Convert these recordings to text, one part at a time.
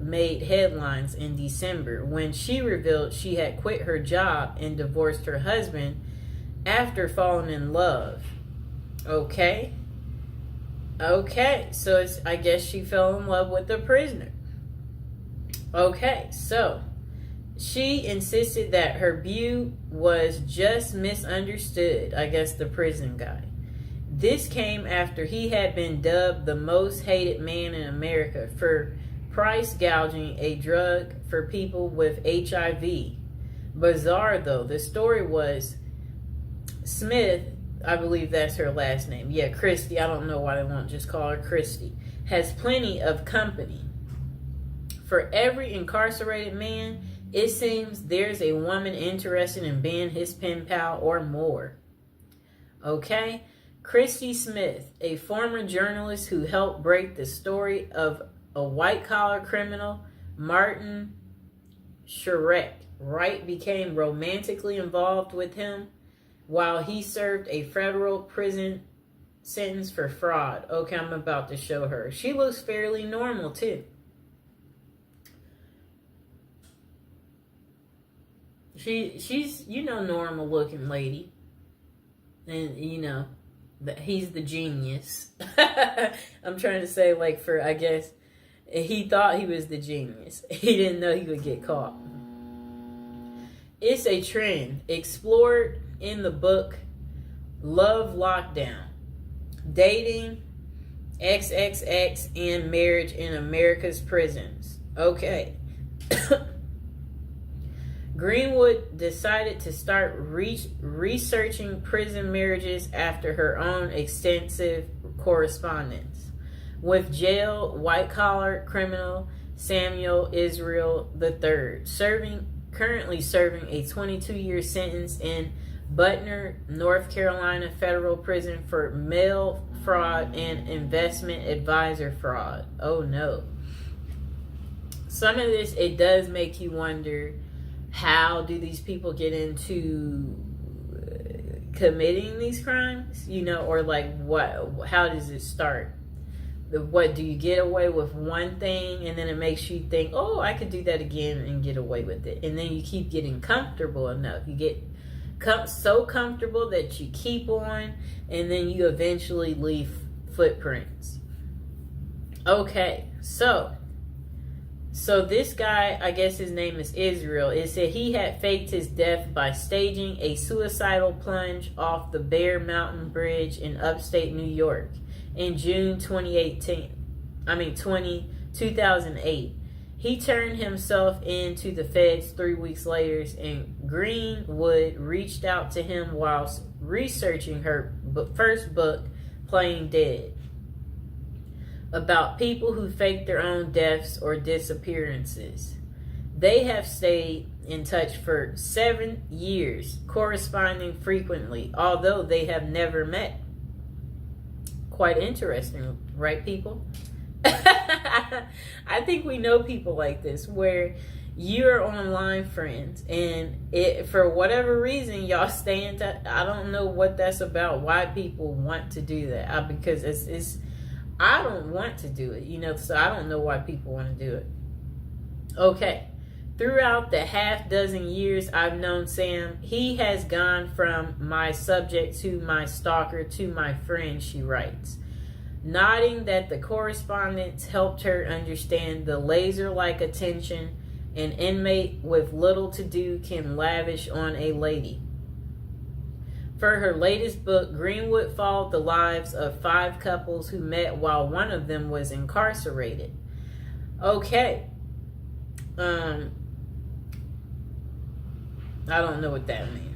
made headlines in December when she revealed she had quit her job and divorced her husband after falling in love. Okay. Okay, so I guess she fell in love with the prisoner. Okay, so she insisted that her view was just misunderstood, I guess the prison guy. This came after he had been dubbed the most hated man in America for price gouging a drug for people with HIV. Bizarre though, the story was Smith, I believe that's her last name. Yeah, Christy. I don't know why they won't just call her Christy. Has plenty of company. For every incarcerated man, it seems there's a woman interested in being his pen pal or more. Okay? Christy Smith, a former journalist who helped break the story of a white-collar criminal, Martin Shkreli. Wright became romantically involved with him while he served a federal prison sentence for fraud. Okay, I'm about to show her. She looks fairly normal, too. She's, normal looking lady. And, he's the genius. I'm trying to say, I guess, he thought he was the genius. He didn't know he would get caught. It's a trend explored in the book Love Lockdown, Dating, XXX, and Marriage in America's Prisons. Okay. Greenwood decided to start researching prison marriages after her own extensive correspondence with jail white-collar criminal Samuel Israel III, currently serving a 22-year sentence in Butner, North Carolina federal prison for mail fraud and investment advisor fraud. Oh no. Some of this, it does make you wonder, how do these people get into committing these crimes? Or what? How does it start? What, do you get away with one thing and then it makes you think, oh, I could do that again and get away with it, and then you keep getting comfortable enough. You get so comfortable that you keep on, and then you eventually leave footprints. Okay, so this guy, I guess his name is Israel, it said he had faked his death by staging a suicidal plunge off the Bear Mountain Bridge in upstate New York in June 2008. He turned himself in to the feds 3 weeks later, and Greenwood reached out to him whilst researching her first book, Playing Dead, about people who fake their own deaths or disappearances. They have stayed in touch for 7 years, corresponding frequently, although they have never met. Quite interesting, right, people? I think we know people like this, where you're online friends, and for whatever reason, y'all stay in touch. I don't know what that's about, why people want to do that. Because it's I don't want to do it, so I don't know why people want to do it. Okay. Throughout the half dozen years I've known Sam, he has gone from my subject to my stalker to my friend, she writes, nodding that the correspondence helped her understand the laser-like attention an inmate with little to do can lavish on a lady. For her latest book, Greenwood followed the lives of 5 couples who met while one of them was incarcerated. Okay. I don't know what that means.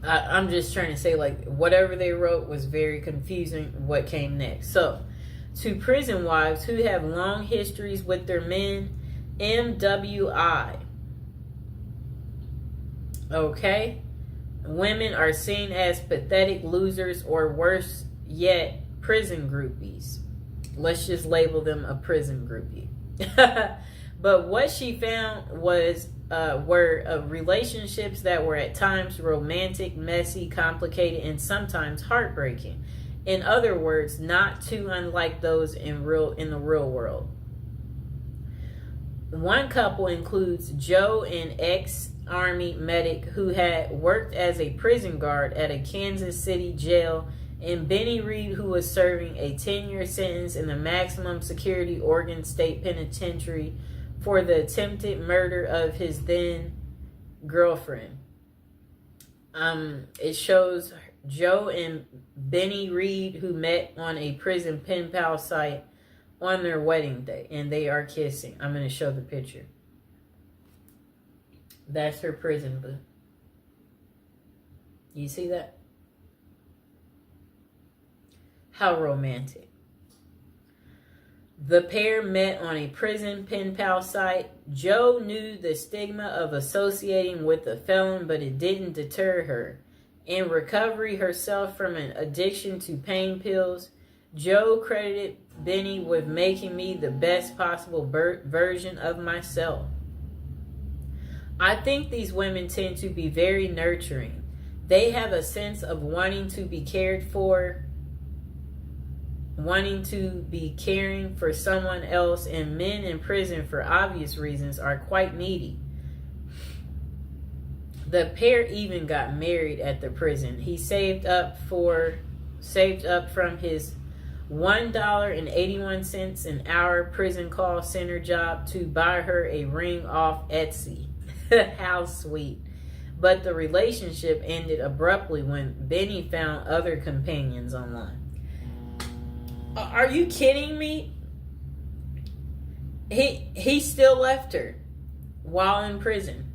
I'm just trying to say, whatever they wrote was very confusing. What came next? So, to prison wives who have long histories with their men, MWI. Okay? Women are seen as pathetic losers, or worse yet, prison groupies. Let's just label them a prison groupie. But what she found were relationships that were at times romantic, messy, complicated, and sometimes heartbreaking. In other words, not too unlike those in the real world. One couple includes Joe, an ex-Army medic who had worked as a prison guard at a Kansas City jail, and Benny Reed, who was serving a 10-year sentence in the maximum security Oregon State Penitentiary for the attempted murder of his then girlfriend. It shows Joe and Benny Reed, who met on a prison pen pal site on their wedding day, and they are kissing. I'm going to show the picture. That's her prison boo. You see that? How romantic. The pair met on a prison pen pal site. Joe knew the stigma of associating with a felon, but it didn't deter her. In recovery herself from an addiction to pain pills, Joe credited Benny with making me the best possible version of myself. I think these women tend to be very nurturing. They have a sense of wanting to be cared for, wanting to be caring for someone else, and men in prison, for obvious reasons, are quite needy. The pair even got married at the prison. He saved up from his $1.81 an hour prison call center job to buy her a ring off Etsy. How sweet. But the relationship ended abruptly when Benny found other companions online. Are you kidding me? He still left her while in prison.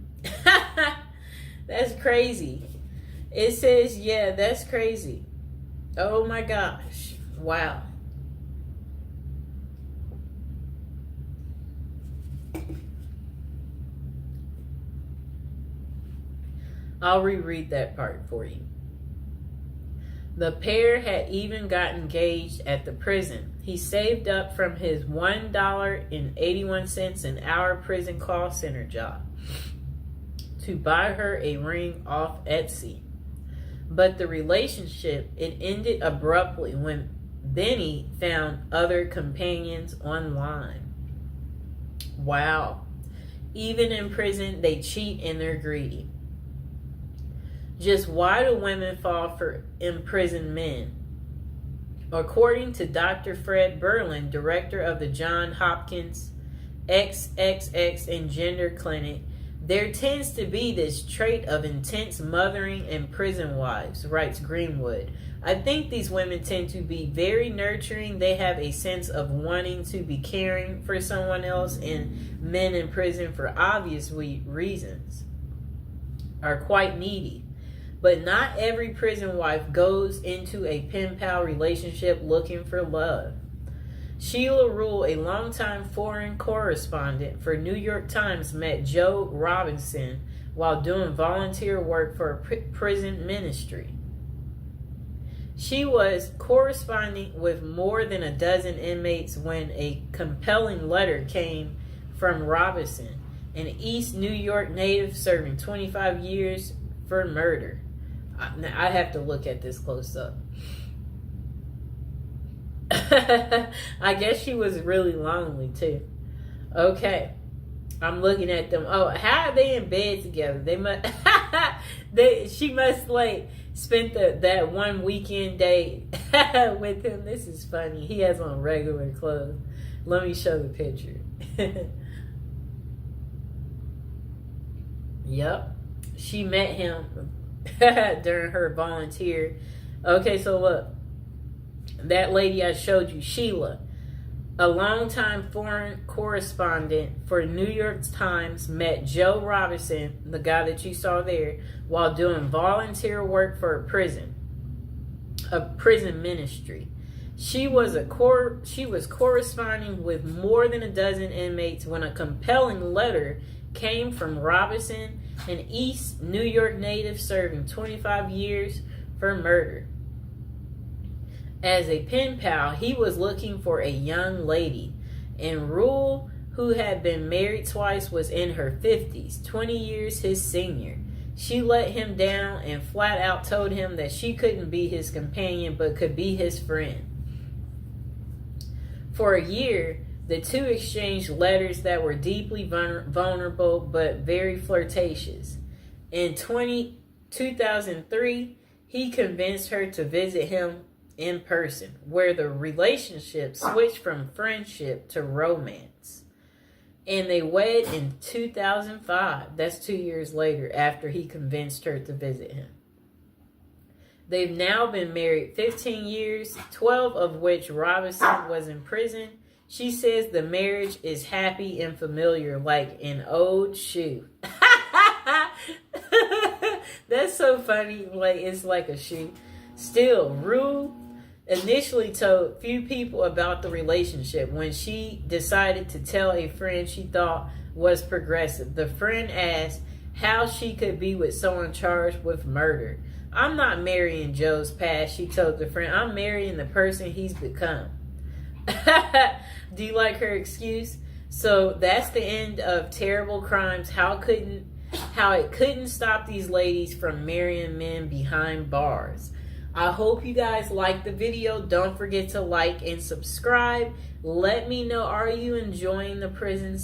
That's crazy. It says, yeah, that's crazy. Oh my gosh. Wow. I'll reread that part for you. The pair had even got engaged at the prison. He saved up from his $1.81 an hour prison call center job to buy her a ring off Etsy. But the relationship, it ended abruptly when Benny found other companions online. Wow. Even in prison, they cheat and they're greedy. Just why do women fall for imprisoned men? According to Dr. Fred Berlin, director of the Johns Hopkins XXX and Gender Clinic, there tends to be this trait of intense mothering in prison wives, writes Greenwood. I think these women tend to be very nurturing. They have a sense of wanting to be caring for someone else, and men in prison, for obvious reasons, are quite needy. But not every prison wife goes into a pen pal relationship looking for love. Sheila Rule, a longtime foreign correspondent for New York Times, met Joe Robinson while doing volunteer work for a prison ministry. She was corresponding with more than a dozen inmates when a compelling letter came from Robinson, an East New York native serving 25 years for murder. Now, I have to look at this close up. I guess she was really lonely too. Okay, I'm looking at them. Oh, how are they in bed together? They must. She must like spent that one weekend day with him. This is funny. He has on regular clothes. Let me show the picture. Yep, she met him during her volunteer. Okay, so look. That lady I showed you, Sheila, a longtime foreign correspondent for New York Times, met Joe Robinson, the guy that you saw there, while doing volunteer work for a prison ministry. She was corresponding with more than a dozen inmates when a compelling letter came from Robinson, an East New York native serving 25 years for murder. As a pen pal, he was looking for a young lady, and Rule, who had been married twice, was in her 50s, 20 years his senior. She let him down and flat out told him that she couldn't be his companion but could be his friend. For a year, The two exchanged letters that were deeply vulnerable but very flirtatious. In 2003, he convinced her to visit him in person, where the relationship switched from friendship to romance. And they wed in 2005. That's 2 years later, after he convinced her to visit him. They've now been married 15 years, 12 of which Robinson was in prison. She says the marriage is happy and familiar, like an old shoe. That's so funny. Like, it's like a shoe. Still, Rue initially told few people about the relationship. When she decided to tell a friend she thought was progressive, the friend asked how she could be with someone charged with murder. I'm not marrying Joe's past, she told the friend. I'm marrying the person he's become. Do you like her excuse? So that's the end of Terrible Crimes. How it couldn't stop these ladies from marrying men behind bars. I hope you guys liked the video. Don't forget to like and subscribe. Let me know, are you enjoying the prison